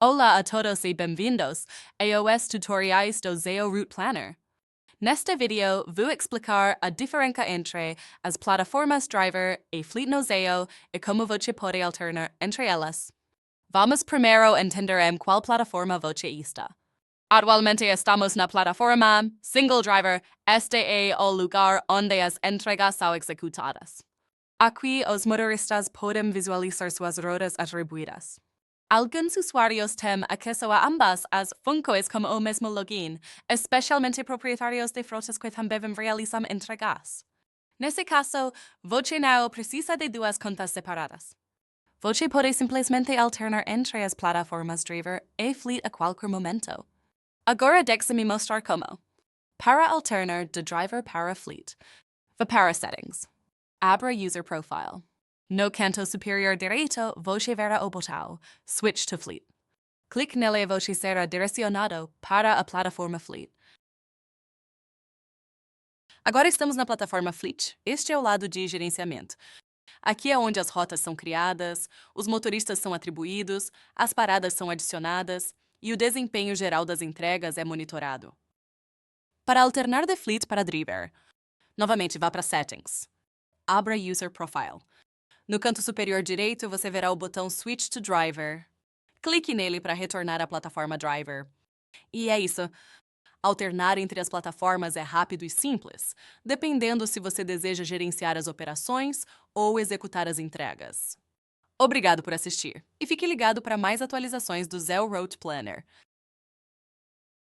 Olá a todos e bem-vindos aos tutoriais do Zeo Route Planner. Neste vídeo, vou explicar a diferença entre as plataformas driver e fleet no Zeo e como você pode alternar entre elas. Vamos primeiro entender em qual plataforma você está. Atualmente estamos na plataforma Single Driver. Este é o lugar onde as entregas são executadas. Aqui, os motoristas podem visualizar suas rotas atribuídas. Alguns usuários têm acesso a ambas as funções como o mesmo login, especialmente proprietários de frotas que também realizam entregas. Nesse caso, você não precisa de duas contas separadas. Você pode simplesmente alternar entre as plataformas driver e fleet a qualquer momento. Agora deixe-me mostrar como. Para alternar de driver para fleet, vá para Settings. Abra User Profile. No canto superior direito, você verá o botão Switch to Fleet. Clique nele e você será direcionado para a plataforma Fleet. Agora estamos na plataforma Fleet. Este é o lado de gerenciamento. Aqui é onde as rotas são criadas, os motoristas são atribuídos, as paradas são adicionadas e o desempenho geral das entregas é monitorado. Para alternar de Fleet para Driver, novamente vá para Settings. Abra User Profile. No canto superior direito, você verá o botão Switch to Driver. Clique nele para retornar à plataforma Driver. E é isso. Alternar entre as plataformas é rápido e simples, dependendo se você deseja gerenciar as operações ou executar as entregas. Obrigado por assistir. E fique ligado para mais atualizações do Zeo Route Planner.